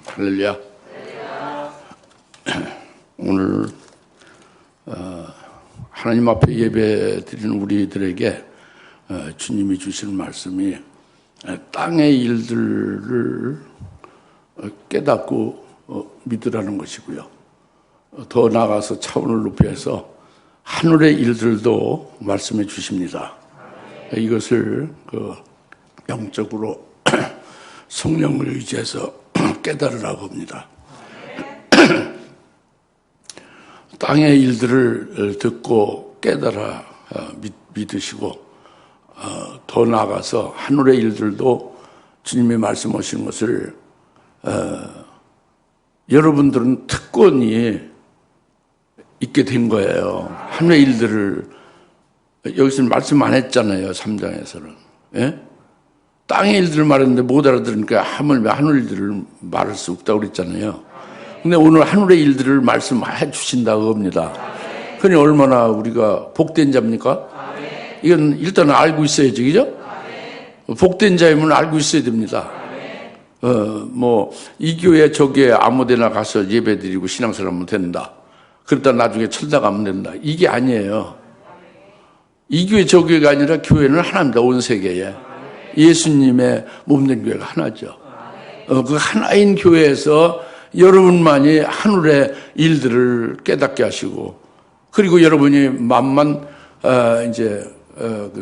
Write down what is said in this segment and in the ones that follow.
할렐루야. 오늘 하나님 앞에 예배 드리는 우리들에게 주님이 주시는 말씀이 땅의 일들을 깨닫고 믿으라는 것이고요. 더 나아가서 차원을 높여서 하늘의 일들도 말씀해 주십니다. 이것을 영적으로 성령을 의지해서 깨달으라고 합니다. 땅의 일들을 듣고 깨달아 믿으시고 더 나아가서 하늘의 일들도 주님의 말씀하신 것을 여러분들은 특권이 있게 된 거예요. 하늘의 일들을 여기서 말씀 안 했잖아요. 3장에서는. 예? 땅의 일들을 말했는데 못 알아들으니까 하물며 하늘 일들을 말할 수 없다고 그랬잖아요. 근데 오늘 하늘의 일들을 말씀해 주신다고 합니다. 그러니 얼마나 우리가 복된 자입니까? 이건 일단 알고 있어야지, 그죠? 복된 자이면 알고 있어야 됩니다. 이 교회 저 교회 아무 데나 가서 예배 드리고 신앙생활 하면 된다. 그러다 나중에 철다 가면 된다. 이게 아니에요. 이 교회 저 교회가 아니라 교회는 하나입니다. 온 세계에. 예수님의 몸된 교회가 하나죠. 그 하나인 교회에서 여러분만이 하늘의 일들을 깨닫게 하시고, 그리고 여러분이 마음만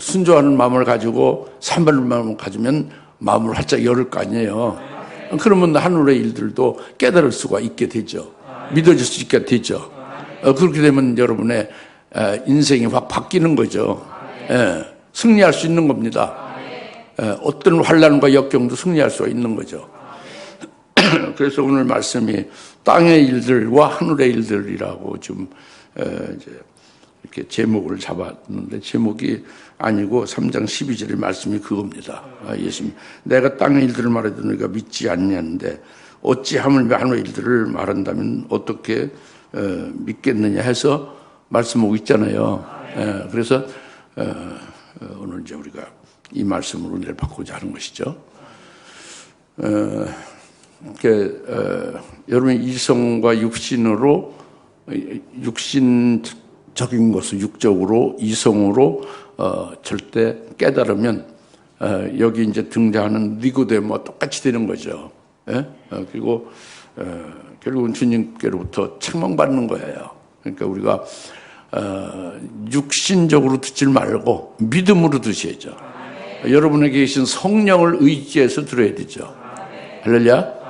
순종하는 마음을 가지고 산발하는 마음을 가지면 마음을 활짝 열을 거 아니에요. 그러면 하늘의 일들도 깨달을 수가 있게 되죠. 믿어질 수 있게 되죠. 그렇게 되면 여러분의 인생이 확 바뀌는 거죠. 승리할 수 있는 겁니다. 어떤 환난과 역경도 승리할 수가 있는 거죠. 그래서 오늘 말씀이 땅의 일들과 하늘의 일들이라고 좀 이렇게 제목을 잡았는데, 제목이 아니고 3장 12절의 말씀이 그겁니다. 예수님, 내가 땅의 일들을 말해도 너희가 믿지 않냐는데 어찌 하물며 하늘의 일들을 말한다면 어떻게 믿겠느냐 해서 말씀하고 있잖아요. 그래서 오늘 이제 우리가 이 말씀으로 은혜를 받고자 하는 것이죠. 여러분의 이성과 육신으로, 육신적인 것을 육적으로, 이성으로 절대 깨달으면 여기 이제 등장하는 니고데모와 똑같이 되는 거죠. 그리고 결국은 주님께로부터 책망받는 거예요. 그러니까 우리가 육신적으로 듣지 말고 믿음으로 드셔야죠. 여러분에게 계신 성령을 의지해서 들어야 되죠. 할렐루야.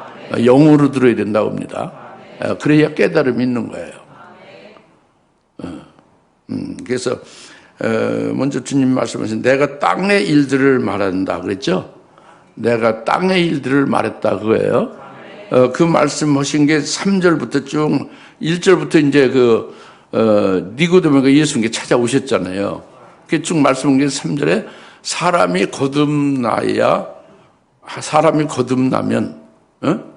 영으로 들어야 된다고 합니다. 그래야 깨달음이 있는 거예요. 그래서 먼저 주님 말씀하신 내가 땅의 일들을 말한다 그랬죠. 내가 땅의 일들을 말했다 그거예요. 그 말씀하신 게 3절부터 쭉 1절부터 이제 니고데모가 예수님께 찾아오셨잖아요. 그 쭉 말씀한 게 3절에 사람이 거듭나면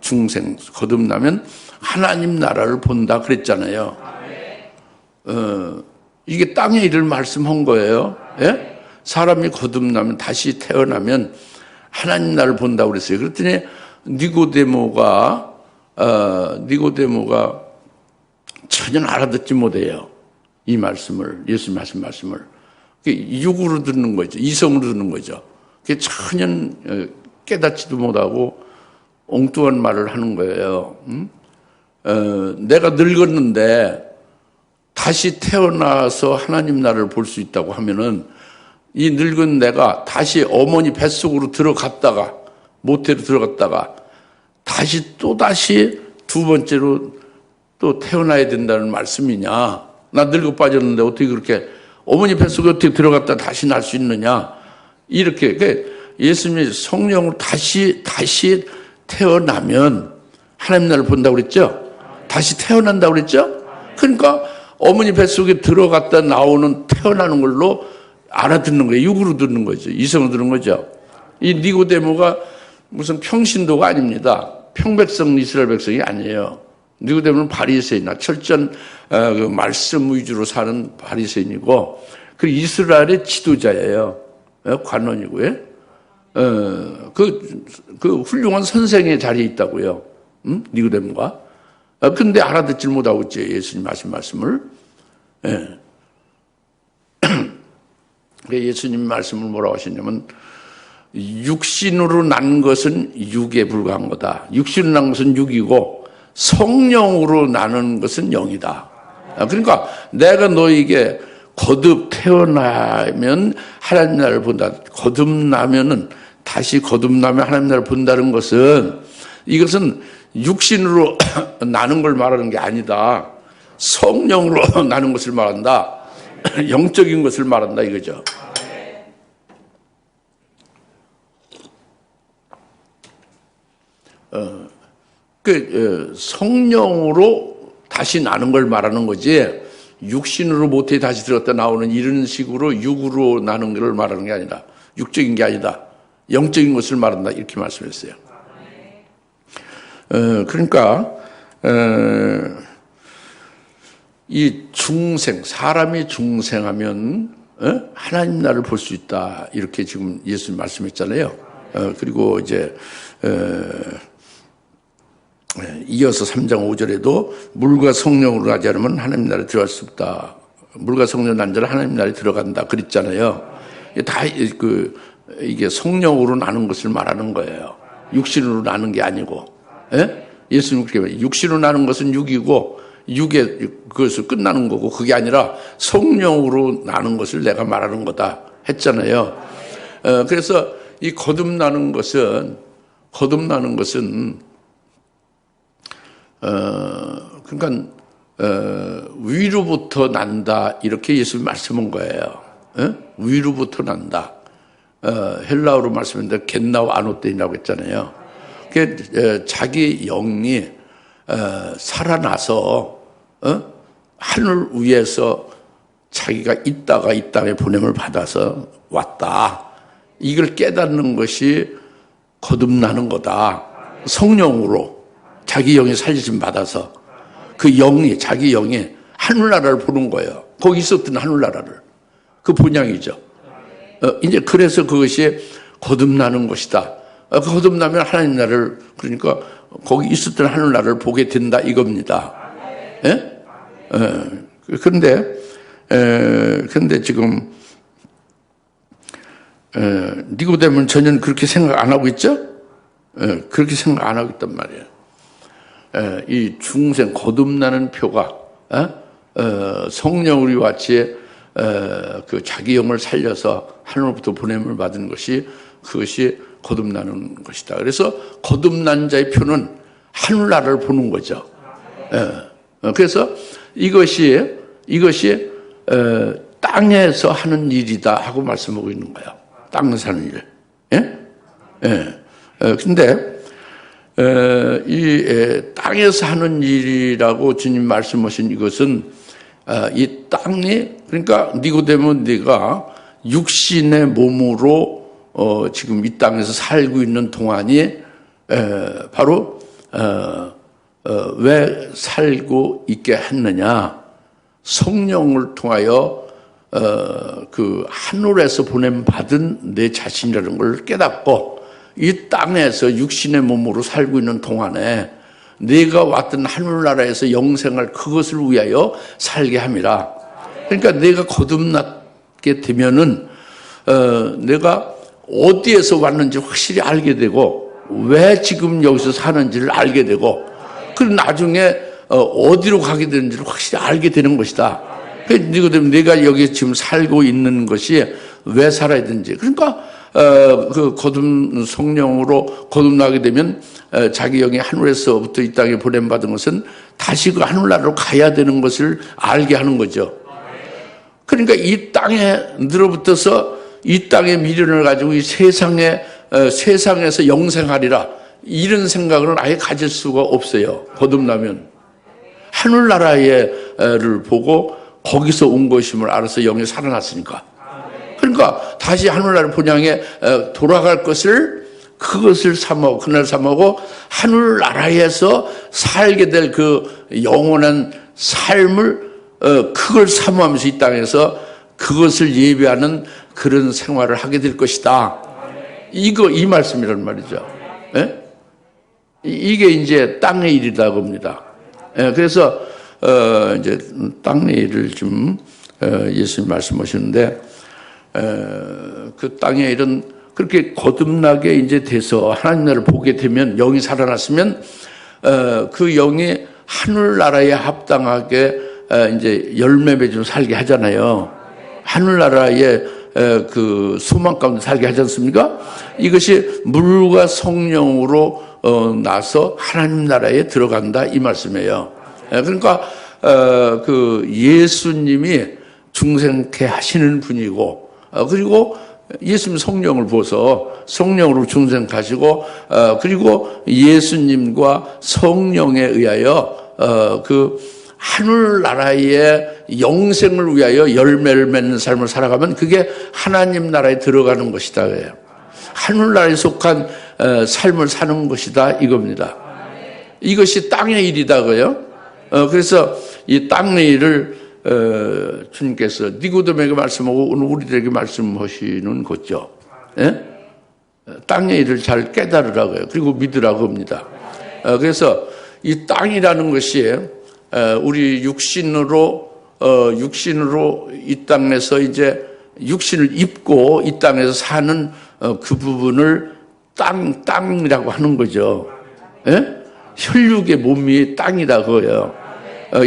중생 거듭나면 하나님 나라를 본다 그랬잖아요. 이게 땅의 일을 말씀한 거예요. 예? 사람이 거듭나면, 다시 태어나면 하나님 나라를 본다고 그랬어요. 그랬더니 니고데모가 전혀 알아듣지 못해요. 이 말씀을, 예수님 하신 말씀을. 육으로 듣는 거죠. 이성으로 듣는 거죠. 전혀 깨닫지도 못하고 엉뚱한 말을 하는 거예요. 내가 늙었는데 다시 태어나서 하나님 나라를 볼 수 있다고 하면은 이 늙은 내가 다시 어머니 뱃속으로 들어갔다가, 모태로 들어갔다가 다시 두 번째로 또 태어나야 된다는 말씀이냐? 나 늙어 빠졌는데 어떻게 그렇게 어머니 뱃속에 어떻게 들어갔다 다시 날 수 있느냐? 이렇게 예수님이 성령으로 다시 태어나면 하나님 나라를 본다고 그랬죠? 다시 태어난다고 그랬죠? 그러니까 어머니 뱃속에 들어갔다 나오는 태어나는 걸로 알아듣는 거예요. 육으로 듣는 거죠. 이성으로 듣는 거죠. 이 니고데모가 무슨 평신도가 아닙니다. 평백성 이스라엘 백성이 아니에요. 니고데모는 바리새인이나 철저한 그 말씀 위주로 사는 바리새인이고, 그리고 이스라엘의 지도자예요. 관원이고요. 그 훌륭한 선생의 자리에 있다고요. 니고데모가. 근데 알아듣질 못하고 있지, 예수님 하신 말씀을. 예. 예수님 말씀을 뭐라고 하셨냐면, 육신으로 난 것은 육에 불과한 거다. 육신으로 난 것은 육이고, 성령으로 나는 것은 영이다. 그러니까 내가 너에게 거듭 태어나면 하나님 나라를 본다. 거듭나면은, 다시 거듭나면 하나님 나라를 본다는 것은, 이것은 육신으로 나는 걸 말하는 게 아니다. 성령으로 나는 것을 말한다. 영적인 것을 말한다 이거죠. 성령으로 다시 나는 걸 말하는 거지, 육신으로 모태에 다시 들었다 나오는 이런 식으로 육으로 나는 걸 말하는 게 아니라, 육적인 게 아니다. 영적인 것을 말한다. 이렇게 말씀했어요. 그러니까, 이 중생, 사람이 중생하면, 하나님 나라를 볼 수 있다. 이렇게 지금 예수님 말씀했잖아요. 그리고 이제, 이어서 3장 5절에도 물과 성령으로 하지 않으면 하나님 나라에 들어갈 수 없다. 물과 성령 난 자는 하나님 나라에 들어간다. 그랬잖아요. 다 이게 성령으로 나는 것을 말하는 거예요. 육신으로 나는 게 아니고. 예? 예수님 그렇게 말해요. 육신으로 나는 것은 육이고, 육에 그것을 끝나는 거고, 그게 아니라 성령으로 나는 것을 내가 말하는 거다. 했잖아요. 그래서 이 거듭나는 것은, 그러니까, 위로부터 난다. 이렇게 예수님 말씀한 거예요. 위로부터 난다. 헬라어로 말씀했는데, 겟나우 아노테이라고 했잖아요. 자기 영이, 살아나서, 하늘 위에서 자기가 있다가 이 땅에 보냄을 받아서 왔다. 이걸 깨닫는 것이 거듭나는 거다. 성령으로. 자기 영이 살리심 받아서 그 영이, 자기 영이 하늘나라를 보는 거예요. 거기 있었던 하늘나라를. 그 본향이죠. 이제 그래서 그것이 거듭나는 것이다. 거듭나면 하나님 나라를, 그러니까 거기 있었던 하늘나라를 보게 된다 이겁니다. 예? 그런데 지금 니고데모는 전혀 그렇게 생각 안 하고 있죠? 그렇게 생각 안 하고 있단 말이에요. 이 중생 거듭나는 표가 성령 우리 같이 그 자기 영을 살려서 하늘로부터 보냄을 받은 것이, 그것이 거듭나는 것이다. 그래서 거듭난 자의 표는 하늘나라를 보는 거죠. 그래서 이것이 땅에서 하는 일이다 하고 말씀하고 있는 거예요. 땅에서 하는 일. 근데 이 땅에서 하는 일이라고 주님 말씀하신 이것은, 이 땅이, 그러니까 니고데모, 네가 육신의 몸으로 지금 이 땅에서 살고 있는 동안이 바로 왜 살고 있게 했느냐? 성령을 통하여 그 하늘에서 보냄 받은 내 자신이라는 걸 깨닫고, 이 땅에서 육신의 몸으로 살고 있는 동안에 네가 왔던 하늘나라에서 영생할 그것을 위하여 살게 함이라. 그러니까 내가 거듭나게 되면은 내가 어디에서 왔는지 확실히 알게 되고, 왜 지금 여기서 사는지를 알게 되고, 그리고 나중에 어디로 가게 되는지를 확실히 알게 되는 것이다. 그래서 내가 여기 지금 살고 있는 것이 왜 살아야 되는지. 그러니까 그 성령으로 거듭나게 되면 자기 영이 하늘에서부터 이 땅에 보냄받은 것은 다시 그 하늘나라로 가야 되는 것을 알게 하는 거죠. 그러니까 이 땅에 늘어붙어서 이 땅의 미련을 가지고 이 세상에서 영생하리라, 이런 생각을 아예 가질 수가 없어요. 거듭나면 하늘나라를 보고 거기서 온 것임을 알아서 영이 살아났으니까. 그러니까 다시 하늘나라 본향에 돌아갈 것을, 그것을 삼하고, 그날 삼하고 하늘나라에서 살게 될 그 영원한 삶을 그걸 사모하면서 이 땅에서 그것을 예배하는 그런 생활을 하게 될 것이다. 이 말씀이란 말이죠. 예? 이게 이제 땅의 일이라고 합니다. 그래서 이제 땅의 일을 좀 예수님 말씀하시는데 그 땅의 일은 그렇게 거듭나게 이제 돼서 하나님 나라를 보게 되면 영이 살아났으면 그 영이 하늘나라에 합당하게 이제 열매 맺으며 살게 하잖아요. 하늘나라의 그 소망 가운데 살게 하지 않습니까? 이것이 물과 성령으로 나서 하나님 나라에 들어간다 이 말씀이에요. 그러니까 그 예수님이 중생케 하시는 분이고 그리고 예수님 성령을 보서 성령으로 중생하시고 그리고 예수님과 성령에 의하여 그 하늘나라의 영생을 위하여 열매를 맺는 삶을 살아가면 그게 하나님 나라에 들어가는 것이다. 그래요. 하늘나라에 속한 삶을 사는 것이다 이겁니다. 이것이 땅의 일이다 그래요. 그래서 이 땅의 일을 주님께서 니고데모에게 말씀하고 오늘 우리들에게 말씀하시는 거죠. 예? 땅의 일을 잘 깨달으라고요. 그리고 믿으라고 합니다. 그래서 이 땅이라는 것이 우리 육신으로 이 땅에서 이제 육신을 입고 이 땅에서 사는 그 부분을 땅이라고 하는 거죠. 예? 혈육의 몸이 땅이라고요.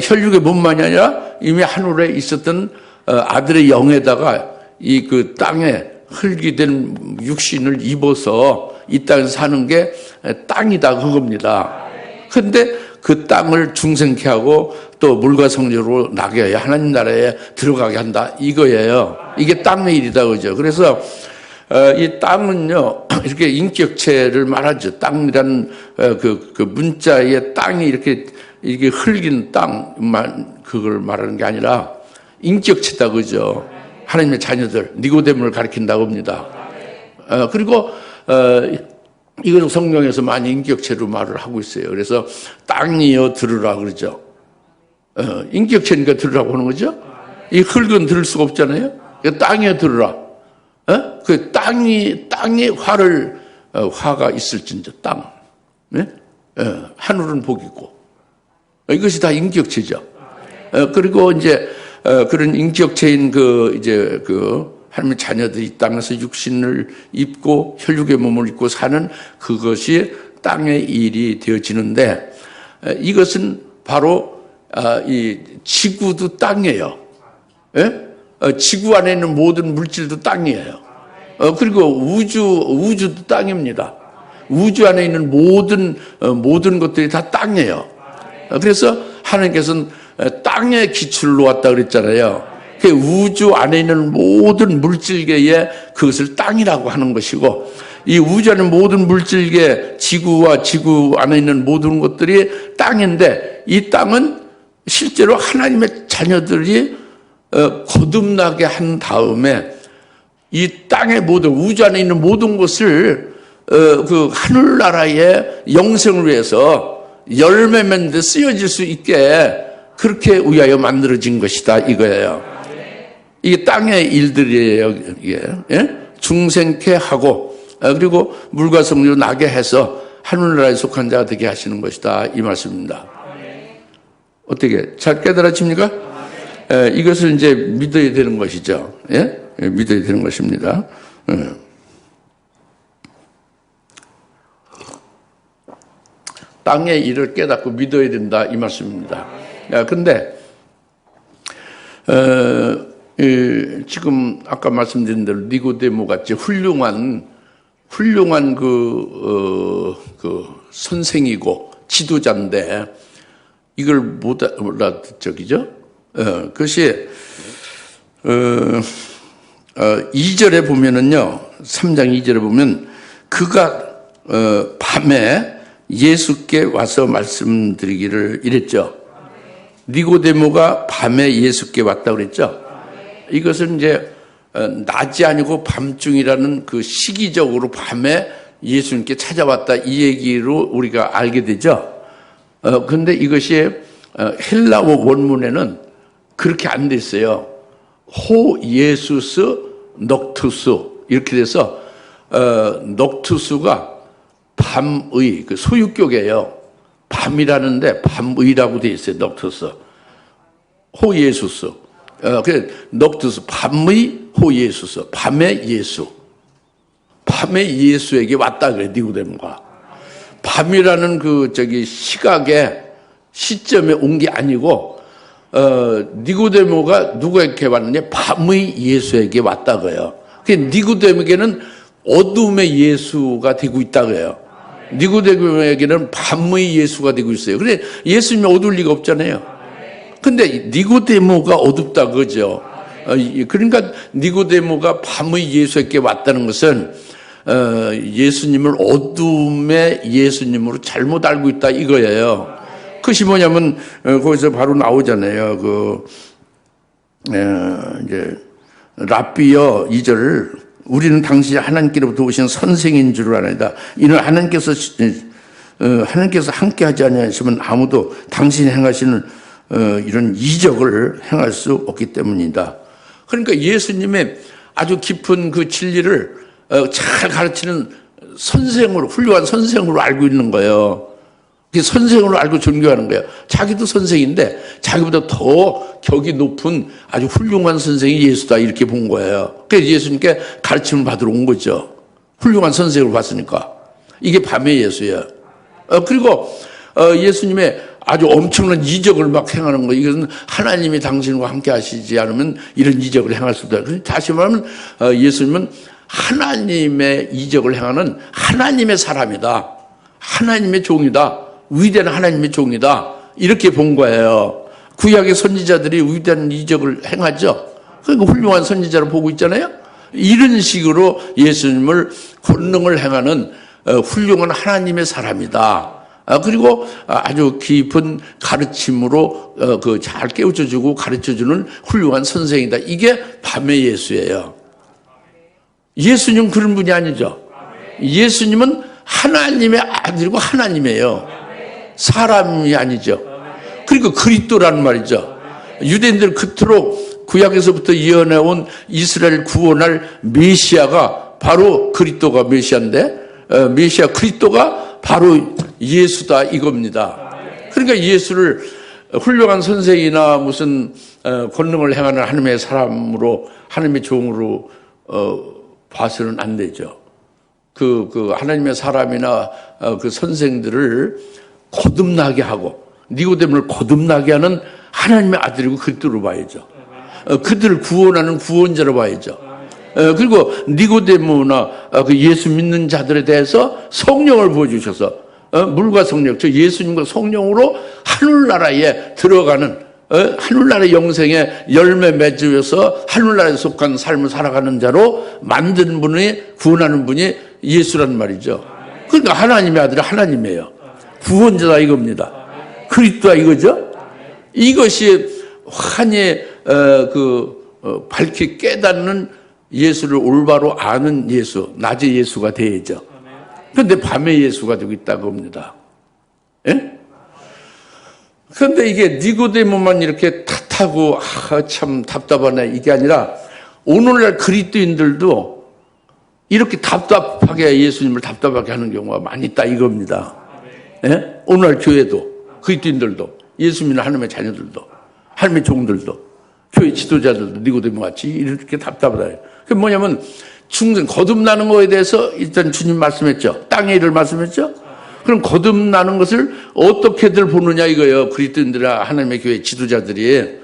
혈육의 몸만이 아니라 이미 하늘에 있었던 아들의 영에다가 이 그 땅에 흙이 된 육신을 입어서 이 땅에서 사는 게 땅이다 그겁니다. 그런데 그 땅을 중생케 하고 또 물과 성령으로 나게 해야 하나님 나라에 들어가게 한다 이거예요. 이게 땅의 일이다 그죠. 그래서 이 땅은요 이렇게 인격체를 말하죠. 땅이라는 그 문자의 땅이 이렇게 흙인 땅만 그걸 말하는 게 아니라 인격체다 그죠. 하나님의 자녀들 니고데모를 가리킨다고 합니다. 그리고 이건 성경에서 많이 인격체로 말을 하고 있어요. 그래서 땅이여 들으라 그러죠. 인격체니까 들으라고 하는 거죠. 이 흙은 들을 수가 없잖아요. 땅이여 들으라. 그 땅이 화가 있을진저 땅. 네? 하늘은 복이고. 이것이 다 인격체죠. 그리고 이제 그런 인격체인 이제 하나님의 자녀들이 이 땅에서 육신을 입고 혈육의 몸을 입고 사는 그것이 땅의 일이 되어지는데 이것은 바로 이 지구도 땅이에요. 예? 지구 안에 있는 모든 물질도 땅이에요. 그리고 우주도 땅입니다. 우주 안에 있는 모든 것들이 다 땅이에요. 그래서 하나님께서는 땅에 기초를 놓았다 그랬잖아요. 그 우주 안에 있는 모든 물질계에 그것을 땅이라고 하는 것이고 이 우주 안에 모든 물질계 지구와 지구 안에 있는 모든 것들이 땅인데 이 땅은 실제로 하나님의 자녀들이 거듭나게 한 다음에 이 땅의 모든 우주 안에 있는 모든 것을 그 하늘나라의 영생을 위해서 열매 맺는 데 쓰여질 수 있게 그렇게 위하여 만들어진 것이다 이거예요. 이게 땅의 일들이에요. 이게 중생케 하고 그리고 물과 성령으로 나게 해서 하늘나라에 속한 자가 되게 하시는 것이다 이 말씀입니다. 어떻게 잘 깨달아집니까? 이것을 이제 믿어야 되는 것이죠. 예? 믿어야 되는 것입니다. 땅의 일을 깨닫고 믿어야 된다 이 말씀입니다. 근데 지금 아까 말씀드린 대로 니고데모 같이 훌륭한 그 선생이고 지도자인데 이걸 못 알아듣죠. 그것이 2절에 보면은요, 3장 2절에 보면 그가 밤에 예수께 와서 말씀드리기를 이랬죠. 니고데모가 밤에 예수께 왔다 그랬죠. 이것은 이제 낮이 아니고 밤중이라는 그 시기적으로 밤에 예수님께 찾아왔다 이 얘기로 우리가 알게 되죠. 그런데 이것이 헬라어 원문에는 그렇게 안 돼 있어요. 호 예수스 넉투스 이렇게 돼서 넉투스가 밤의, 그 소유격이에요. 밤이라는데 밤의라고 돼 있어요. 넉투스. 호예수스. 그래, 넉투스. 밤의 호예수스. 밤의 예수. 밤의 예수에게 왔다 그래, 니고데모가. 밤이라는 시각의 시점에 온 게 아니고, 니고데모가 누구에게 왔느냐? 밤의 예수에게 왔다 그래요. 니고데모에게는 어둠의 예수가 되고 있다 그래요. 니고데모에게는 밤의 예수가 되고 있어요. 그래, 예수님이 어두울 리가 없잖아요. 근데 니고데모가 어둡다 그죠. 그러니까 니고데모가 밤의 예수에게 왔다는 것은 예수님을 어둠의 예수님으로 잘못 알고 있다 이거예요. 그것이 뭐냐면 거기서 바로 나오잖아요. 이제 랍비여 2절, 우리는 당신이 하나님께로부터 오신 선생인 줄 아나이다. 이는 하나님께서 함께하지 아니하시면 아무도 당신이 행하시는 이런 이적을 행할 수 없기 때문이다. 그러니까 예수님의 아주 깊은 그 진리를 잘 가르치는 선생으로, 훌륭한 선생으로 알고 있는 거예요. 선생으로 알고 존경하는 거예요. 자기도 선생인데 자기보다 더 격이 높은 아주 훌륭한 선생이 예수다 이렇게 본 거예요. 그래서 예수님께 가르침을 받으러 온 거죠. 훌륭한 선생을 봤으니까. 이게 밤의 예수예요. 그리고 예수님의 아주 엄청난 이적을 막 행하는 거예요. 이것은 하나님이 당신과 함께 하시지 않으면 이런 이적을 행할 수 없다. 다시 말하면 예수님은 하나님의 이적을 행하는 하나님의 사람이다. 하나님의 종이다. 위대한 하나님의 종이다. 이렇게 본 거예요. 구약의 선지자들이 위대한 이적을 행하죠. 그러니까 훌륭한 선지자로 보고 있잖아요. 이런 식으로 예수님을 권능을 행하는 훌륭한 하나님의 사람이다. 그리고 아주 깊은 가르침으로 잘 깨우쳐주고 가르쳐주는 훌륭한 선생이다. 이게 밤의 예수예요. 예수님은 그런 분이 아니죠. 예수님은 하나님의 아들이고 하나님이에요. 사람이 아니죠. 그리고 그리스도라는 말이죠. 유대인들 그토록 구약에서부터 예언해온 이스라엘 구원할 메시아가 바로 그리스도가 메시아인데, 메시아 그리스도가 바로 예수다 이겁니다. 그러니까 예수를 훌륭한 선생이나 무슨 권능을 행하는 하나님의 사람으로, 하나님의 종으로 봐서는 안 되죠. 하나님의 사람이나 그 선생들을 거듭나게 하고 니고데모를 거듭나게 하는 하나님의 아들이고 그리스도로 봐야죠. 그들을 구원하는 구원자로 봐야죠. 그리고 니고데모나 그 예수 믿는 자들에 대해서 성령을 부어주셔서 물과 성령, 저 예수님과 성령으로 하늘나라에 들어가는, 하늘나라의 영생에 열매 맺으면서 하늘나라에 속한 삶을 살아가는 자로 만드는 분이, 구원하는 분이 예수라는 말이죠. 그러니까 하나님의 아들이 하나님이에요. 구원자다 이겁니다. 그리스도다 이거죠. 이것이 환히 밝히 깨닫는 예수를 올바로 아는 예수, 낮의 예수가 되야죠. 그런데 밤의 예수가 되고 있다고 봅니다. 예? 그런데 이게 니고데모만 이렇게 탓하고 참 답답하네 이게 아니라 오늘날 그리스도인들도 이렇게 답답하게 예수님을 답답하게 하는 경우가 많이 있다 이겁니다. 예? 오늘날 교회도 그리스도인들도 예수 믿는 하나님의 자녀들도 하나님의 종들도 교회 지도자들도 니고데모 같이 이렇게 답답하다. 그게 뭐냐면 충성 거듭나는 거에 대해서 일단 주님 말씀했죠. 땅의 일을 말씀했죠. 그럼 거듭나는 것을 어떻게들 보느냐 이거예요. 그리스도인들이나 하나님의 교회 지도자들이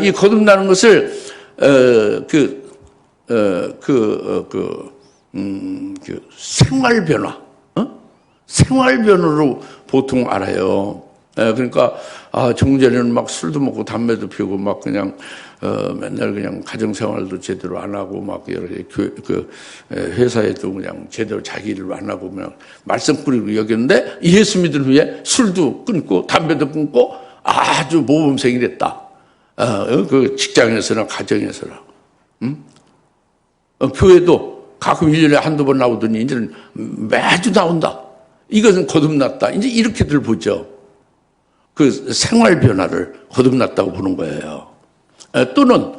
이 거듭나는 것을 생활 변화, 생활 변화로 보통 알아요. 그러니까 종전에는 막 술도 먹고 담배도 피우고 막 그냥 맨날 그냥 가정 생활도 제대로 안 하고 막 여러 회사에도 그냥 제대로 자기 일을 안 하고 그냥 말썽꾸리로 여겼는데 예수 믿은 후에 술도 끊고 담배도 끊고 아주 모범생이 됐다. 그 직장에서나 가정에서나. 교회도 가끔 1년에 한두 번 나오더니 이제는 매주 나온다. 이것은 거듭났다. 이제 이렇게들 보죠. 그 생활 변화를 거듭났다고 보는 거예요. 또는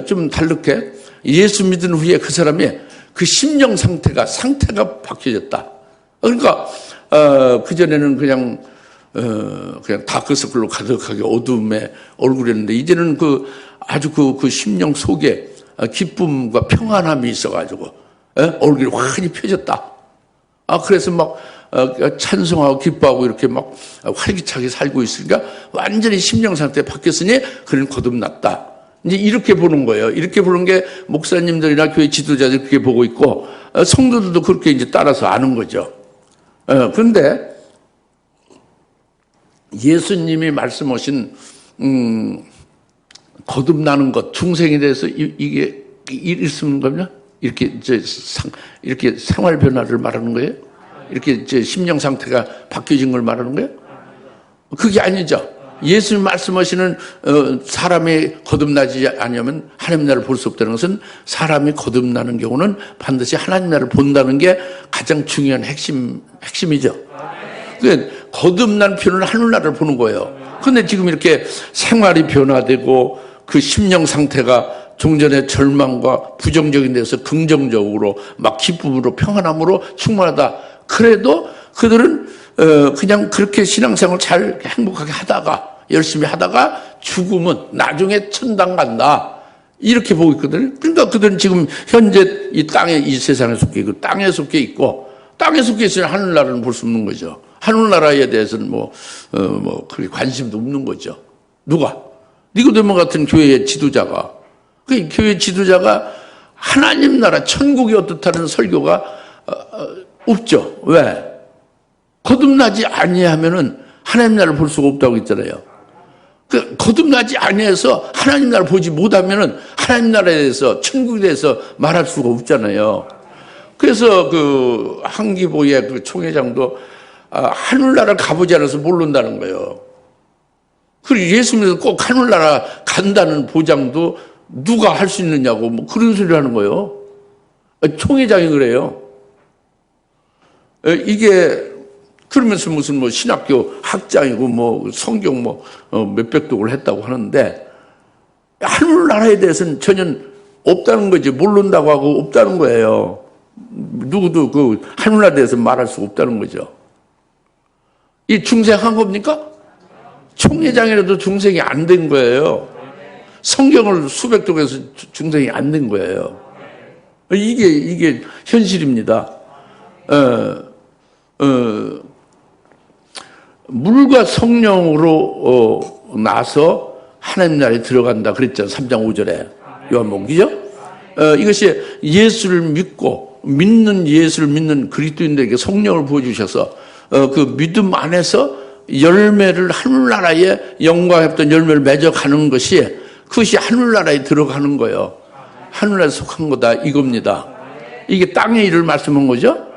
좀 다르게 예수 믿은 후에 그 사람의 그 심령 상태가 바뀌어졌다. 그러니까 그전에는 그냥 다크서클로 가득하게 어둠의 얼굴이었는데, 이제는 아주 그 심령 속에 기쁨과 평안함이 있어가지고 얼굴이 환히 펴졌다. 그래서 막 찬송하고 기뻐하고 이렇게 막 활기차게 살고 있으니까 완전히 심령 상태 바뀌었으니 그는 거듭났다. 이제 이렇게 보는 거예요. 이렇게 보는 게 목사님들이나 교회 지도자들이 그렇게 보고 있고, 성도들도 그렇게 이제 따라서 아는 거죠. 그런데 예수님이 말씀하신 거듭나는 것, 중생에 대해서 이게 있는 거냐? 이렇게 생활 변화를 말하는 거예요? 이렇게 심령 상태가 바뀌어진 걸 말하는 거예요? 그게 아니죠. 예수님 말씀하시는 사람이 거듭나지 않으면 하나님 나라를 볼 수 없다는 것은, 사람이 거듭나는 경우는 반드시 하나님 나라를 본다는 게 가장 중요한 핵심이죠. 그러니까 거듭난 표는 하늘 나라를 보는 거예요. 그런데 지금 이렇게 생활이 변화되고 그 심령 상태가 종전의 절망과 부정적인 데서 긍정적으로 막 기쁨으로 평안함으로 충만하다. 그래도 그들은 그냥 그렇게 신앙생활을 잘 행복하게 하다가, 열심히 하다가 죽으면 나중에 천당 간다. 이렇게 보고 있거든요. 그러니까 그들은 지금 현재 이 땅에, 이 세상에 속해 있고, 땅에 속해 있고, 땅에 속해 있으면 하늘나라는 볼 수 없는 거죠. 하늘나라에 대해서는 그렇게 관심도 없는 거죠. 누가? 니고데모 같은 교회의 지도자가, 그 교회 지도자가 하나님 나라, 천국이 어떻다는 설교가 없죠. 왜? 거듭나지 아니하면은 하나님 나라를 볼 수가 없다고 했잖아요. 거듭나지 아니해서 하나님 나라를 보지 못하면은 하나님 나라에 대해서, 천국에 대해서 말할 수가 없잖아요. 그래서 한기보의 총회장도 하늘나라 가보지 않아서 모른다는 거예요. 그리고 예수님께서 꼭 하늘나라 간다는 보장도 누가 할 수 있느냐고 그런 소리를 하는 거예요. 총회장이 그래요. 이게 그러면서 무슨 신학교 학장이고 성경 몇백 독을 했다고 하는데, 하늘나라에 대해서는 전혀 없다는 거지. 모른다고 하고 없다는 거예요. 누구도 하늘나라에 대해서 말할 수 없다는 거죠. 이 중생한 겁니까? 총회장이라도 중생이 안 된 거예요. 성경을 수백 독에서 중생이 안 된 거예요. 이게 현실입니다. 물과 성령으로 나서 하나님 나라에 들어간다 그랬잖아요. 3장 5절에 요한복음이죠. 이것이 예수를 믿는 그리스도인들에게 성령을 부어주셔서 그 믿음 안에서 열매를, 하늘나라에 영광했던 열매를 맺어가는 것이, 그것이 하늘나라에 들어가는 거예요. 하늘나라에 속한 거다 이겁니다. 이게 땅의 일을 말씀한 거죠.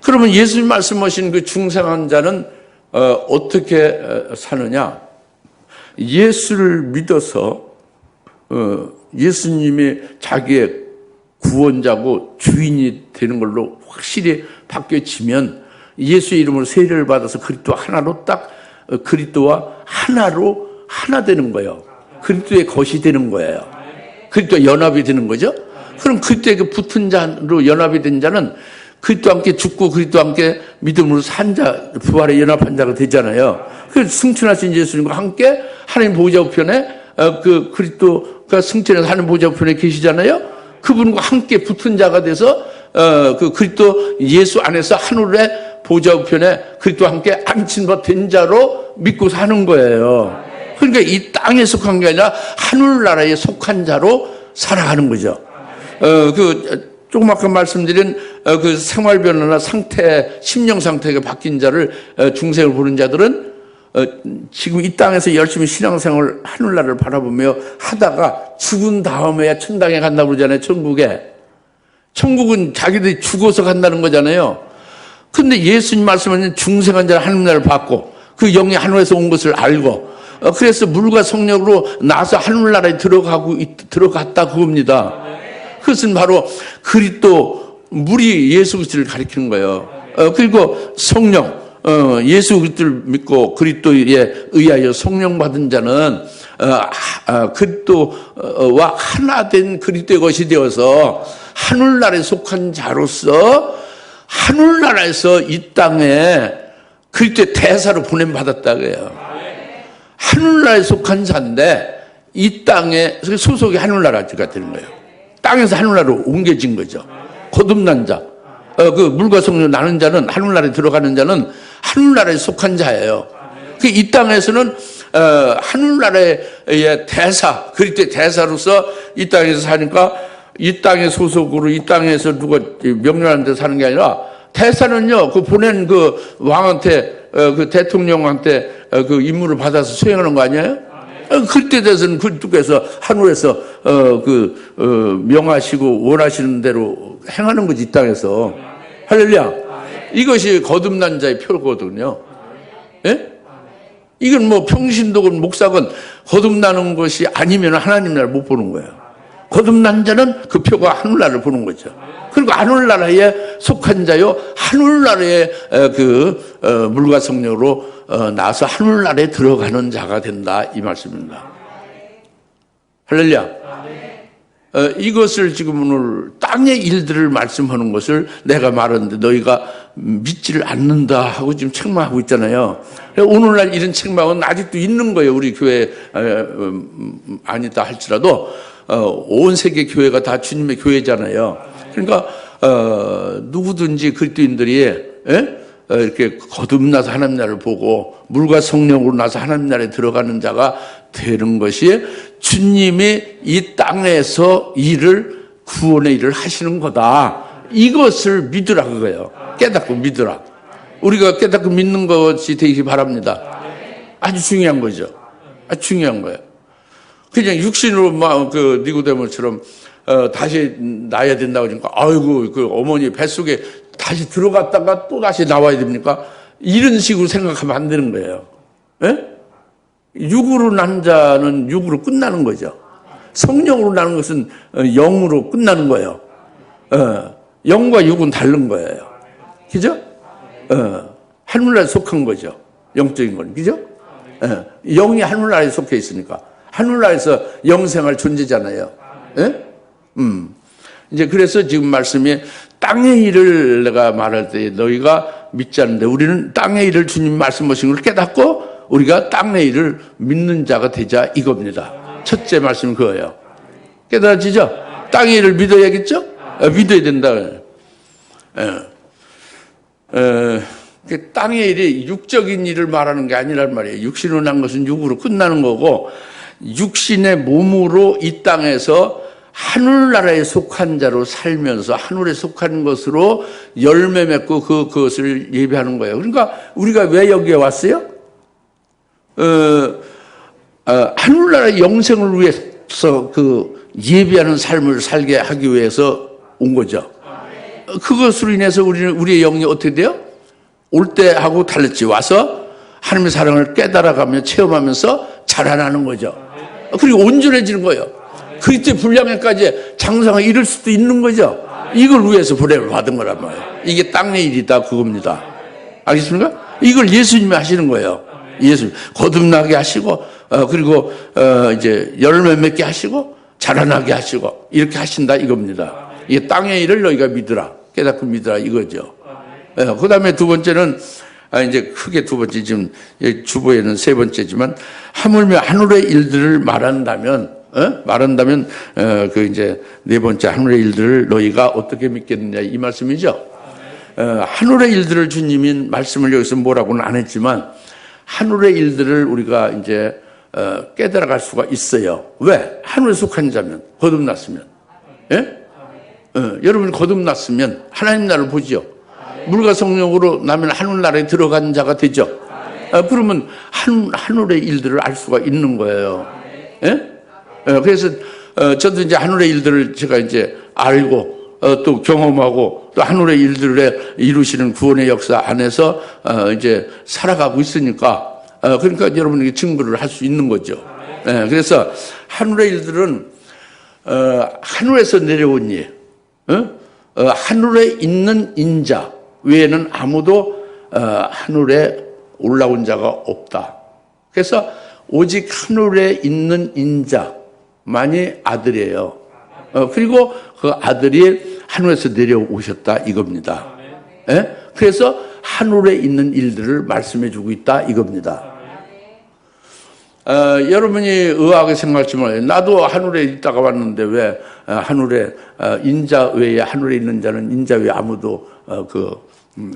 그러면 예수님 말씀하신 그 중생한 자는 어떻게 사느냐? 예수를 믿어서 예수님이 자기의 구원자고 주인이 되는 걸로 확실히 바뀌어지면, 예수의 이름으로 세례를 받아서 그리스도 하나로 그리스도와 하나로 하나 되는 거예요. 그리스도의 것이 되는 거예요. 그리스도와 연합이 되는 거죠. 그럼 그리스도에게 붙은 자로 연합이 된 자는 그리스도와 함께 죽고 그리스도와 함께 믿음으로 산 자, 부활에 연합한 자가 되잖아요. 그 승천하신 예수님과 함께 하나님 보좌 우편에 그리스도가 승천해서 하나님 보좌 우편에 계시잖아요. 그분과 함께 붙은 자가 돼서 그 그리스도 예수 안에서 하늘의 보좌 우편에 그리스도와 함께 앉힌 바 된 자로 믿고 사는 거예요. 그러니까 이 땅에 속한 게 아니라 하늘나라에 속한 자로 살아가는 거죠. 조금 아까 말씀드린 그 생활 변화나 상태, 심령 상태가 바뀐 자를, 중생을 보는 자들은 지금 이 땅에서 열심히 신앙생활을 하늘나라를 바라보며 하다가 죽은 다음에야 천당에 간다고 그러잖아요. 천국은 자기들이 죽어서 간다는 거잖아요. 근데 예수님 말씀하신 중생한 자는 하늘나라를 받고 그 영이 하늘에서 온 것을 알고, 그래서 물과 성령으로 나서 하늘나라에 들어갔다 그겁니다. 그것은 바로 그리스도, 물이 예수 그리스도를 가리키는 거예요. 그리고 성령, 예수 그리스도를 믿고 그리스도에 의하여 성령 받은 자는 그리스도와 하나 된 그리스도의 것이 되어서 하늘나라에 속한 자로서 하늘나라에서 이 땅에 그때 대사로 보냄받았다고 해요. 하늘나라에 속한 자인데 이 땅에 소속이 하늘나라가 되는 거예요. 땅에서 하늘나라로 옮겨진 거죠. 거듭난 자. 그 물과 성령 나는 자는, 하늘나라에 들어가는 자는 하늘나라에 속한 자예요. 이 땅에서는 하늘나라의 대사, 그리스도의 대사로서 이 땅에서 사니까 이 땅의 소속으로 이 땅에서 누가 명령하는 데 사는 게 아니라 대사는요, 그 보낸 그 왕한테, 그 대통령한테 그 임무를 받아서 수행하는 거 아니에요? 그때 돼서는 그쪽에서 하늘에서 명하시고 원하시는 대로 행하는 거지, 이 땅에서. 할렐루야. 이것이 거듭난 자의 표거든요. 예? 이건 뭐 평신도건 목사건 거듭나는 것이 아니면 하나님 나라를 못 보는 거예요. 거듭난 자는 그 표가 하늘나라를 보는 거죠. 그리고 하늘나라에 속한 자요, 하늘나라의 물과 성령으로 나서 하늘나라에 들어가는 자가 된다, 이 말씀입니다. 할렐루야. 이것을 지금 오늘 땅의 일들을 말씀하는 것을 내가 말하는데 너희가 믿지를 않는다 하고 지금 책망하고 있잖아요. 오늘날 이런 책망은 아직도 있는 거예요. 우리 교회 아니다 할지라도 온 세계 교회가 다 주님의 교회잖아요. 그러니까 누구든지 그리스도인들이 이렇게 거듭나서 하나님 나라를 보고 물과 성령으로 나서 하나님 나라에 들어가는 자가 되는 것이 주님이 이 땅에서 구원의 일을 하시는 거다. 이것을 믿으라 그거예요. 깨닫고 믿으라. 우리가 깨닫고 믿는 것이 되기 바랍니다. 아주 중요한 거죠. 아주 중요한 거예요. 그냥 육신으로 막 니고데모처럼 다시 나야 된다고 그러니까 아이고 그 어머니 뱃속에 다시 들어갔다가 또 다시 나와야 됩니까? 이런 식으로 생각하면 안 되는 거예요. 예? 육으로 난 자는 육으로 끝나는 거죠. 성령으로 나는 것은 영으로 끝나는 거예요. 영과 육은 다른 거예요. 그죠? 하늘나라에 속한 거죠. 영적인 건. 그죠? 영이 하늘나라에 속해 있으니까. 하늘나라에서 영생할 존재잖아요. 예? 이제 그래서 지금 말씀이 땅의 일을 내가 말할 때 너희가 믿지 않는데 우리는 땅의 일을 주님 말씀하신 걸 깨닫고 우리가 땅의 일을 믿는 자가 되자 이겁니다. 첫째 말씀은 그거예요. 깨달아지죠? 땅의 일을 믿어야겠죠? 믿어야 된다. 땅의 일이 육적인 일을 말하는 게 아니란 말이에요. 육신으로 난 것은 육으로 끝나는 거고 육신의 몸으로 이 땅에서 하늘나라에 속한 자로 살면서 하늘에 속한 것으로 열매 맺고 그것을 예배하는 거예요. 그러니까 우리가 왜 여기에 왔어요? 하늘나라의 영생을 위해서 예배하는 삶을 살게 하기 위해서 온 거죠. 그것으로 인해서 우리의 영이 어떻게 돼요? 올 때하고 달랐지. 와서 하나님의 사랑을 깨달아가며 체험하면서 자라나는 거죠. 그리고 온전해지는 거예요. 그리스도의 분량에까지 장성을 이룰 수도 있는 거죠. 이걸 위해서 보냄을 받은 거란 말이에요. 이게 땅의 일이다 그겁니다. 알겠습니까? 이걸 예수님이 하시는 거예요. 예수님 거듭나게 하시고 그리고 이제 열매 맺게 하시고 자라나게 하시고 이렇게 하신다 이겁니다. 이게 땅의 일을 너희가 믿으라, 깨닫고 믿으라 이거죠. 그 다음에 두 번째는 이제 크게 두 번째, 지금 주보에는 세 번째지만 하물며 하늘의 일들을 말한다면 이제 네 번째 하늘의 일들을 너희가 어떻게 믿겠느냐 이 말씀이죠. 하늘의 일들을 주님이 말씀을 여기서 뭐라고는 안 했지만 하늘의 일들을 우리가 이제 깨달아갈 수가 있어요. 왜? 하늘에 속한 자면, 거듭났으면. 예? 여러분이 거듭났으면 하나님 나라를 보죠. 물과 성령으로 나면 하늘나라에 들어간 자가 되죠. 그러면 하늘의 일들을 알 수가 있는 거예요. 예? 그래서 저도 이제 하늘의 일들을 제가 이제 알고 또 경험하고 또 하늘의 일들을 이루시는 구원의 역사 안에서 이제 살아가고 있으니까 그러니까 여러분에게 증거를 할 수 있는 거죠. 그래서 하늘의 일들은 하늘에서 내려온 일, 하늘에 있는 인자 외에는 아무도 하늘에 올라온 자가 없다. 그래서 오직 하늘에 있는 인자만이 아들이에요. 그리고 그 아들이 하늘에서 내려오셨다 이겁니다. 예? 그래서 하늘에 있는 일들을 말씀해 주고 있다 이겁니다. 여러분이 의아하게 생각할지 몰라요. 나도 하늘에 있다가 왔는데 왜 하늘에 인자 외에 하늘에 있는 자는 인자 외에 아무도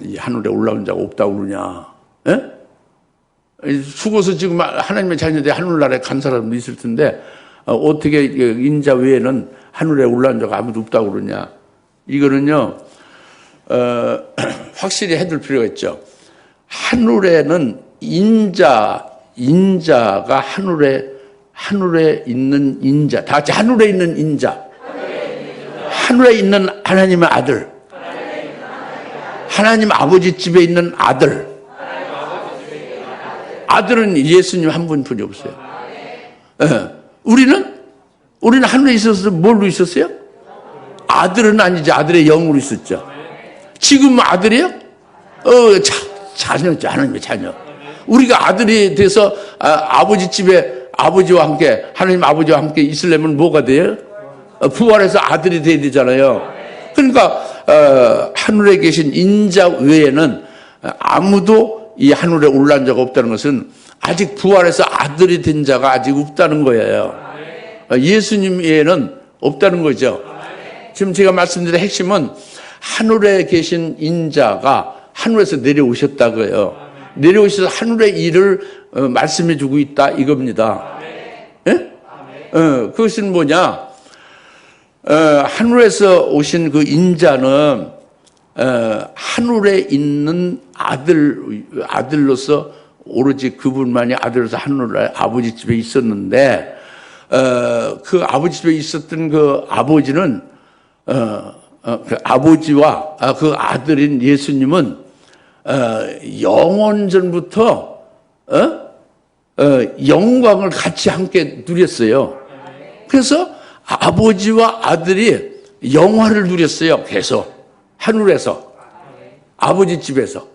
이 하늘에 올라온 자가 없다고 그러냐? 예? 죽어서 지금 하나님의 자녀들이 하늘나라에 간 사람도 있을 텐데 어떻게 인자 외에는 하늘에 올라온 자가 아무도 없다고 그러냐? 이거는요 확실히 해둘 필요가 있죠. 하늘에는 인자가 하늘에 있는 인자, 다 같이 하늘에 있는 인자, 하늘에 있는 하나님의 아들, 하나님 아버지 집에 있는 아들. 아들은 예수님 한 분뿐이 없어요. 우리는 하늘에 있어서 뭘로 있었어요? 아들은 아니죠. 아들의 영으로 있었죠. 지금 아들이에요? 자녀죠. 하나님의 자녀. 우리가 아들이 돼서 아버지 집에 아버지와 함께 하나님 아버지와 함께 있으려면 뭐가 돼요? 부활해서 아들이 돼야 되잖아요. 그러니까 하늘에 계신 인자 외에는 아무도 이 하늘에 올라온 자가 없다는 것은 아직 부활해서 아들이 된 자가 아직 없다는 거예요. 예수님 외에는 없다는 거죠. 지금 제가 말씀드린 핵심은 하늘에 계신 인자가 하늘에서 내려오셨다고요. 내려오셔서 하늘의 일을 말씀해 주고 있다 이겁니다. 예? 그것은 뭐냐? 하늘에서 오신 그 인자는 하늘에 있는 아들로서 오로지 그분만이 아들로서 하늘에 아버지 집에 있었는데 그 아버지 집에 있었던 그 아버지는 그 아버지와 그 아들인 예수님은 영원전부터 영광을 같이 함께 누렸어요. 그래서 아버지와 아들이 영화를 누렸어요. 계속 하늘에서 아버지 집에서.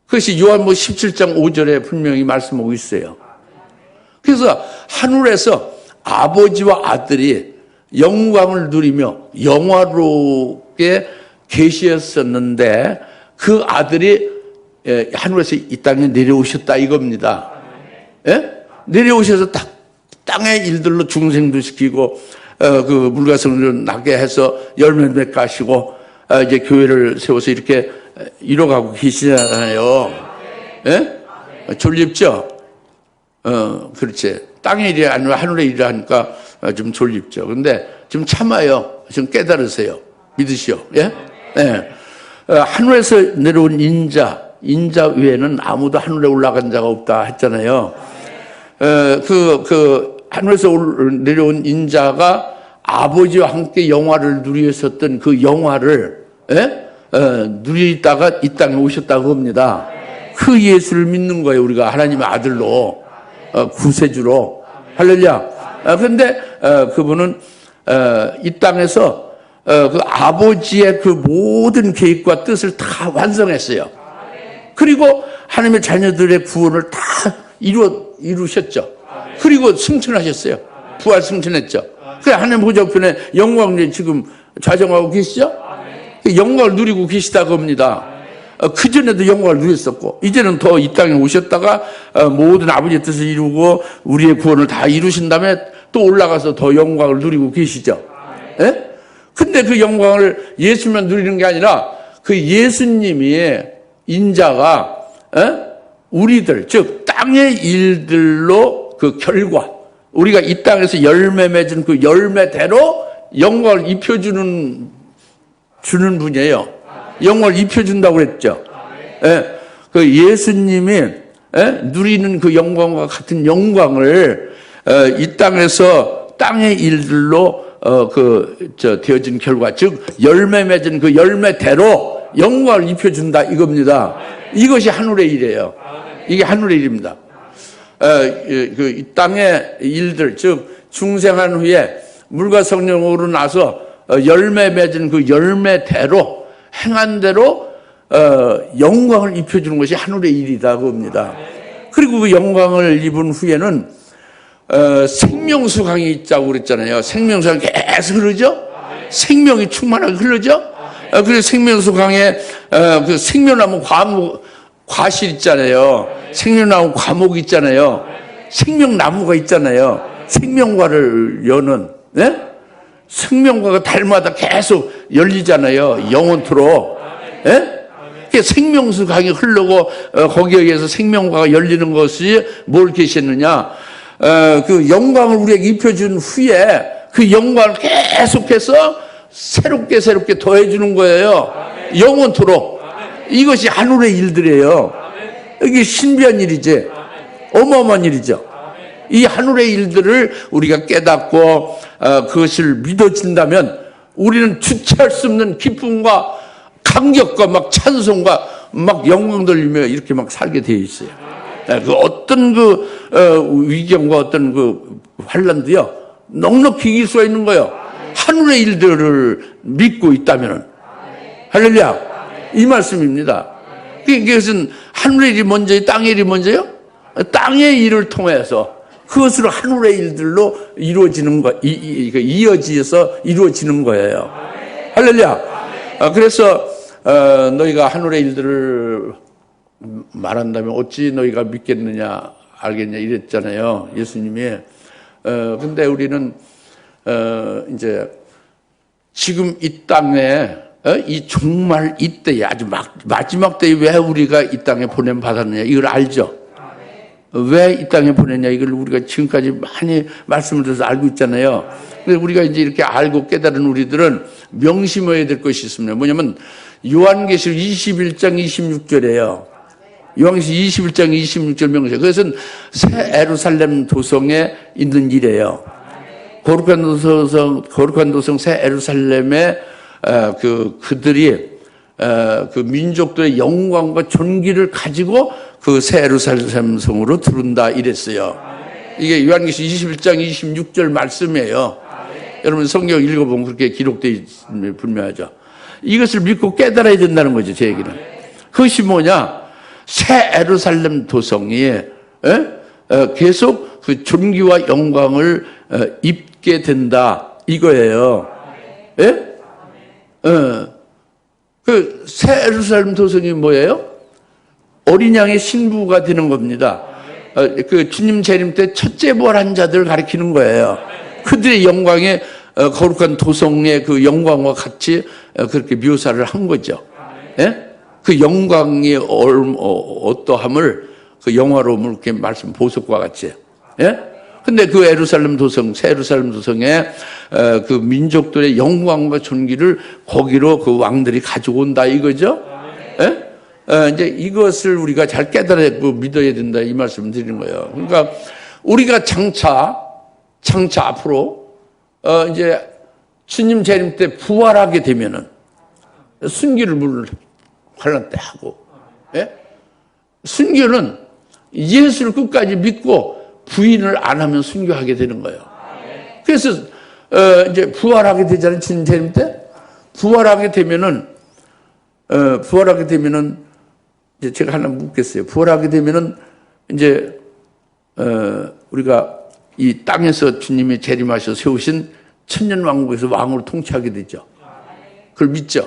그것이 요한복음 17장 5절에 분명히 말씀하고 있어요. 그래서 하늘에서 아버지와 아들이 영광을 누리며 영화롭게 계시었었는데 그 아들이 하늘에서 이 땅에 내려오셨다 이겁니다. 예? 내려오셔서 땅의 일들로 중생도 시키고 그 물과성을 나게 해서 열매 맺게 하시고 이제 교회를 세워서 이렇게 이뤄가고 계시잖아요. 예? 졸립죠? 그렇지. 땅의 일이 아니라 하늘의 일을 하니까 좀 졸립죠. 근데 좀 참아요. 좀 깨달으세요. 믿으시오. 예? 예. 하늘에서 내려온 인자 외에는 아무도 하늘에 올라간 자가 없다 했잖아요. 하늘에서 내려온 인자가 아버지와 함께 영화를 누리셨던 그 영화를, 누리다가 이 땅에 오셨다고 합니다. 그 예수를 믿는 거예요. 우리가 하나님의 아들로, 구세주로. 할렐루야. 그런데, 그분은, 이 땅에서, 그 아버지의 그 모든 계획과 뜻을 다 완성했어요. 그리고 하나님의 자녀들의 구원을 다 이루셨죠. 그리고 승천하셨어요. 부활 승천했죠. 그래 하나님 보좌편에 영광을 지금 좌정하고 계시죠? 영광을 누리고 계시다고 합니다. 그전에도 영광을 누렸었고 이제는 더 이 땅에 오셨다가 모든 아버지의 뜻을 이루고 우리의 구원을 다 이루신 다음에 또 올라가서 더 영광을 누리고 계시죠. 예? 근데 그 영광을 예수만 누리는 게 아니라 그 예수님이 인자가 우리들 즉 땅의 일들로 그 결과 우리가 이 땅에서 열매 맺은 그 열매대로 영광을 입혀주는 분이에요. 영광을 입혀준다고 그랬죠. 그 예수님이 누리는 그 영광과 같은 영광을 이 땅에서 땅의 일들로 되어진 결과 즉 열매 맺은 그 열매대로 영광을 입혀준다 이겁니다. 이것이 하늘의 일이에요. 이게 하늘의 일입니다. 이 땅의 일들, 즉, 중생한 후에 물과 성령으로 나서 열매 맺은 그 열매대로, 행한 대로, 영광을 입혀주는 것이 하늘의 일이다, 그겁니다. 그리고 그 영광을 입은 후에는, 생명수강이 있다고 그랬잖아요. 생명수강이 계속 흐르죠? 생명이 충만하게 흐르죠? 그래서 생명수 강에 그 생명나무 과실 있잖아요. 생명나무 과목 있잖아요. 생명나무가 있잖아요. 생명과를 여는, 네? 생명과가 달마다 계속 열리잖아요. 영원토록. 예? 생명수 강이 흐르고 거기에 의해서 생명과가 열리는 것이 뭘 계시느냐? 그 영광을 우리에게 입혀준 후에 그 영광을 계속해서 새롭게 더해주는 거예요. 영원토록. 이것이 하늘의 일들이에요. 이게 신비한 일이지. 어마어마한 일이죠. 이 하늘의 일들을 우리가 깨닫고 그것을 믿어진다면 우리는 주체할 수 없는 기쁨과 감격과 막 찬송과 막 영광 돌리며 이렇게 막 살게 되어 있어요. 그 어떤 위경과 어떤 그 환란도요 넉넉히 이길 수가 있는 거예요. 하늘의 일들을 믿고 있다면은. 할렐루야. 이 말씀입니다. 그것은 하늘의 일이 먼저요, 땅의 일이 먼저요? 땅의 일을 통해서 그것으로 하늘의 일들로 이루어지는 거, 이어지어서 이루어지는 거예요. 할렐루야. 그래서 너희가 하늘의 일들을 말한다면 어찌 너희가 믿겠느냐 알겠냐 이랬잖아요. 예수님이. 근데 우리는 이제 지금 이 땅에 이 정말 이때에 아주 마지막 때에 왜 우리가 이 땅에 보냄 받았느냐 이걸 알죠. 왜 이 땅에 보냈냐 이걸 우리가 지금까지 많이 말씀을 드려서 알고 있잖아요. 그래서 우리가 이제 이렇게 알고 깨달은 우리들은 명심해야 될 것이 있습니다. 뭐냐면 요한계시록 21장 26절이에요. 요한계시록 21장 26절 명세. 그것은 새 예루살렘 도성에 있는 일이에요. 거룩한 도성 새 예루살렘에 그들이 그 민족들의 영광과 존귀를 가지고 그 새 예루살렘 성으로 들어온다 이랬어요. 이게 요한계시록 21장 26절 말씀이에요. 여러분 성경 읽어보면 그렇게 기록되어 있으면 분명하죠. 이것을 믿고 깨달아야 된다는 거죠. 제 얘기는. 그것이 뭐냐? 새 예루살렘 도성이 계속 그 존귀와 영광을 입게 된다 이거예요. 예? 그 새 예루살렘 도성이 뭐예요? 어린 양의 신부가 되는 겁니다. 그 주님 재림 때 첫째 부활한 자들을 가리키는 거예요. 그들의 영광에 거룩한 도성의 그 영광과 같이 그렇게 묘사를 한 거죠. 예? 그 영광의 어떠함을 그 영화로움을 이렇게 말씀 보석과 같이. 예? 근데 그 예루살렘 도성, 새 예루살렘 도성에 그 민족들의 영광과 존귀를 거기로 그 왕들이 가지고 온다 이거죠. 예? 이제 이것을 우리가 잘 깨달고 믿어야 된다 이 말씀을 드리는 거예요. 그러니까 우리가 장차 앞으로 이제 주님 재림 때 부활하게 되면은 순교를 물론 환란 때 하고, 예? 순교는 예수를 끝까지 믿고 부인을 안 하면 순교하게 되는 거예요. 그래서 이제 부활하게 되잖아요. 주님 재림 때 부활하게 되면은 이제 제가 하나 묻겠어요. 부활하게 되면은 이제 우리가 이 땅에서 주님이 재림하셔 세우신 천년왕국에서 왕으로 통치하게 되죠. 그걸 믿죠.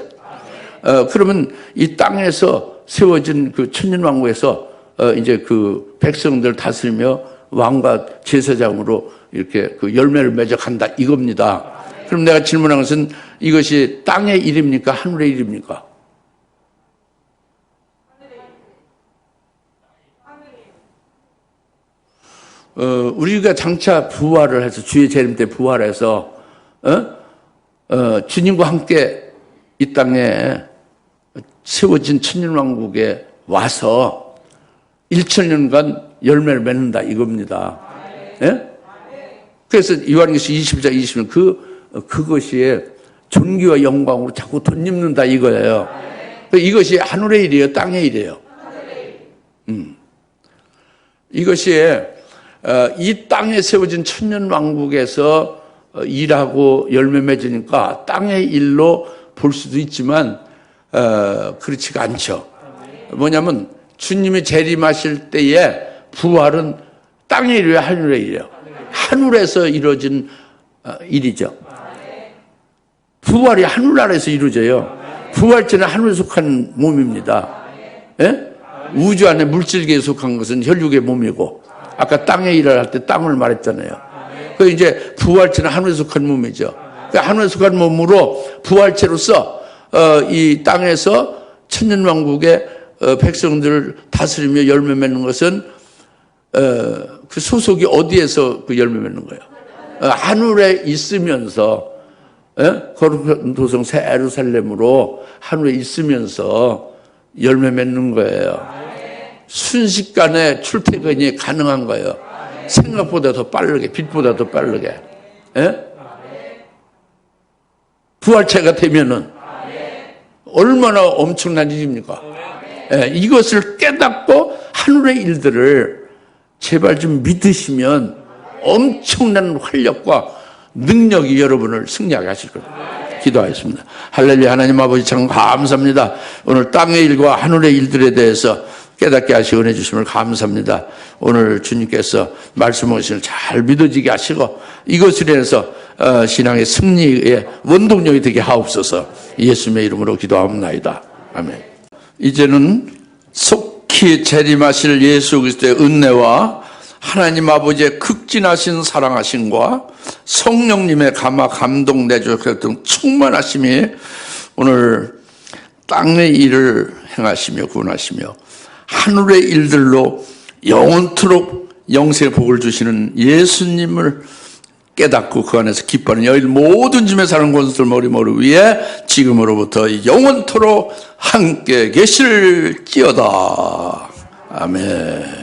그러면 이 땅에서 세워진 그 천년왕국에서 이제 그 백성들 다스리며 왕과 제사장으로 이렇게 그 열매를 맺어 간다 이겁니다. 그럼 내가 질문한 것은 이것이 땅의 일입니까? 하늘의 일입니까? 우리가 장차 부활을 해서 주의 재림 때 부활해서 주님과 함께 이 땅에 세워진 천년왕국에 와서 1000년간 열매를 맺는다 이겁니다. 예? 그래서 요한계시록 20장 20년 그것이 존귀와 영광으로 자꾸 덧입는다 이거예요. 이것이 하늘의 일이에요, 땅의 일이에요. 이것이 이 땅에 세워진 천년왕국에서 일하고 열매 맺으니까 땅의 일로 볼 수도 있지만 그렇지가 않죠. 뭐냐면 주님이 재림하실 때에 부활은 땅의 일이에요, 하늘의 일이에요. 하늘에서 이루어진 일이죠. 부활이 하늘나라에서 이루어져요. 부활체는 하늘에 속한 몸입니다. 예? 우주 안에 물질계에 속한 것은 혈육의 몸이고, 아까 땅에 일을 할 때 땅을 말했잖아요. 그 이제 부활체는 하늘에 속한 몸이죠. 그 하늘에 속한 몸으로 부활체로서 이 땅에서 천년왕국의 백성들을 다스리며 열매 맺는 것은 그 소속이 어디에서 그 열매 맺는 거예요? 하늘에 있으면서, 거룩한 도성 새 예루살렘으로 하늘에 있으면서 열매 맺는 거예요. 순식간에 출퇴근이 가능한 거예요. 생각보다 더 빠르게, 빛보다 더 빠르게. 부활체가 되면은 얼마나 엄청난 일입니까? 이것을 깨닫고 하늘의 일들을 제발 좀 믿으시면 엄청난 활력과 능력이 여러분을 승리하게 하실 겁니다. 기도하겠습니다. 할렐루야. 하나님 아버지 참 감사합니다. 오늘 땅의 일과 하늘의 일들에 대해서 깨닫게 하시고 은혜 주심을 감사합니다. 오늘 주님께서 말씀하시는 잘 믿어지게 하시고 이것을 인해서 신앙의 승리의 원동력이 되게 하옵소서. 예수님의 이름으로 기도하옵나이다. 아멘. 이제는 속히 재림하실 예수 그리스도의 은혜와 하나님 아버지의 극진하신 사랑하심과 성령님의 감화 감동 내주셨던 충만하심이 오늘 땅의 일을 행하시며 구원하시며 하늘의 일들로 영원토록 영생의 복을 주시는 예수님을 깨닫고 그 안에서 기뻐하는 여인 모든 짐에 사는 권수들 머리머리 위에 지금으로부터 영원토록 함께 계실지어다. 아멘.